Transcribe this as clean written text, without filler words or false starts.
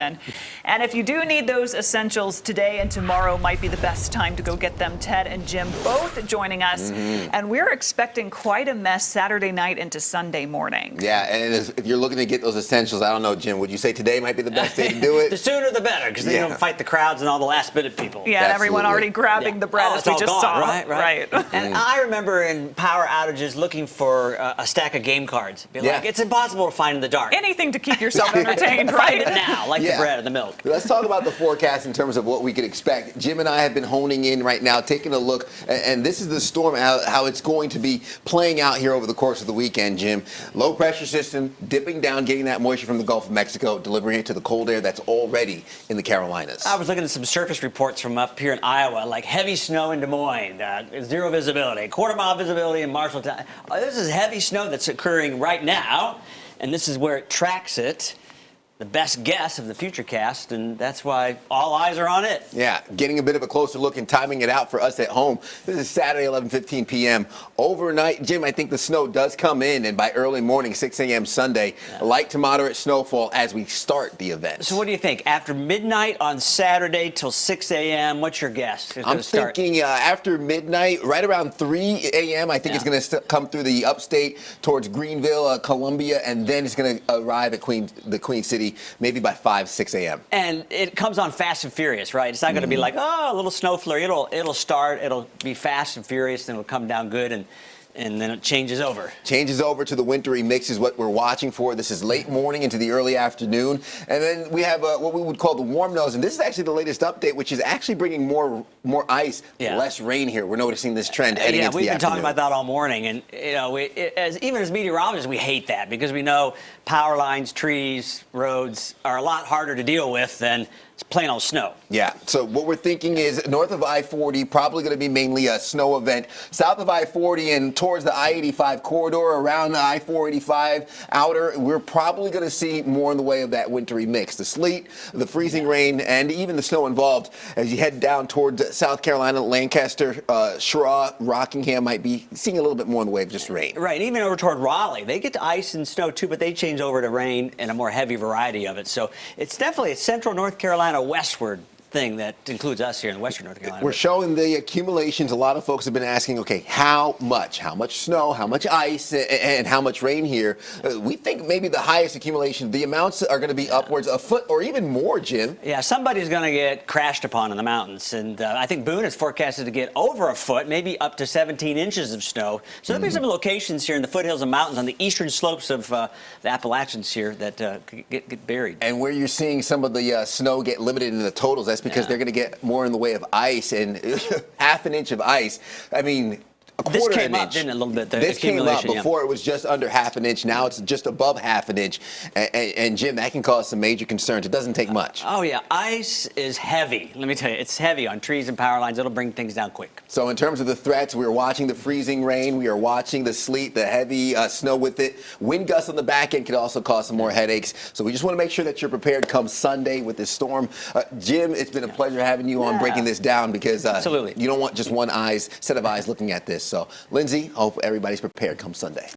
in. And if you do need those essentials, today and tomorrow might be the best time to go get them. Ted and Jim both joining us. And we're expecting quite a mess Saturday night into Sunday morning. Yeah, and if you're looking to get those essentials, I don't know, Jim, would you say today might be the best day to do it? The sooner the better, because then you don't fight the crowds and all the last-minute people. Yeah, and everyone already grabbing the bread as we just saw. Right. And I remember in power outages looking for a stack of game cards. Be like, it's impossible to find in the dark. Anything to keep yourself entertained, right? Find it now, like the bread and the milk. Let's talk about the forecast in terms of what we could expect. Jim and I have been honing in right now, taking a look, and this is the storm, how it's going to be playing out here over the course of the weekend, Jim. Low pressure system dipping down, getting that moisture from the Gulf of Mexico, delivering it to the cold air that's already in the Carolinas. I was looking at some surface reports from up here in Iowa, like heavy snow in Des Moines, zero visibility, quarter-mile visibility in Marshalltown. This is heavy snow that's occurring right now, and this is where it tracks it. The best guess of the Futurecast, and that's why all eyes are on it. Yeah, getting a bit of a closer look and timing it out for us at home. This is Saturday, 11:15 p.m. Overnight, Jim, I think the snow does come in, and by early morning, 6 a.m. Sunday, light to moderate snowfall as we start the event. So what do you think? After midnight on Saturday till 6 a.m., what's your guess? I'm thinking after midnight, right around 3 a.m., I think it's going to come through the upstate towards Greenville, Columbia, and then it's going to arrive at the Queen City maybe by 5, 6 a.m. And it comes on fast and furious, right? It's not going to be like, oh, a little snow flurry. It'll start, it'll be fast and furious, then it'll come down good, and then it changes over. Changes over to the wintry mix is what we're watching for. This is late morning into the early afternoon. And then we have what we would call the warm nose. And this is actually the latest update, which is actually bringing more ice, less rain here. We're noticing this trend heading into the afternoon. Yeah, we've been talking about that all morning. And, you know, even as meteorologists, we hate that because we know power lines, trees, roads are a lot harder to deal with than plain old snow. Yeah, so what we're thinking is north of I-40, probably going to be mainly a snow event. South of I-40 and towards the I-85 corridor, around the I-485 outer, we're probably going to see more in the way of that wintry mix. The sleet, the freezing rain, and even the snow involved. As you head down towards South Carolina, Lancaster, Shaw, Rockingham might be seeing a little bit more in the way of just rain. Right, and even over toward Raleigh. They get to ice and snow too, but they change over to rain and a more heavy variety of it. So it's definitely a central North Carolina westward thing that includes us here in western North Carolina. We're showing the accumulations. A lot of folks have been asking, okay, how much snow, how much ice, and how much rain here? We think maybe the highest accumulation, the amounts are going to be upwards a foot or even more, Jim. Yeah, somebody's going to get crashed upon in the mountains, and I think Boone is forecasted to get over a foot, maybe up to 17 inches of snow. So there'll be some locations here in the foothills and mountains on the eastern slopes of the Appalachians here that could get buried. And where you're seeing some of the snow get limited in the totals, that's because they're going to get more in the way of ice, and half an inch of ice. I mean, a quarter this came an up, inch. didn't it, a little bit? This came up before. It was just under half an inch. Now it's just above half an inch. And Jim, that can cause some major concerns. It doesn't take much. Oh, yeah. Ice is heavy. Let me tell you, it's heavy on trees and power lines. It'll bring things down quick. So in terms of the threats, we're watching the freezing rain. We are watching the sleet, the heavy snow with it. Wind gusts on the back end could also cause some more headaches. So we just want to make sure that you're prepared come Sunday with this storm. Jim, it's been a pleasure having you on breaking this down because you don't want just one set of eyes looking at this. So, Lindsay, I hope everybody's prepared come Sunday.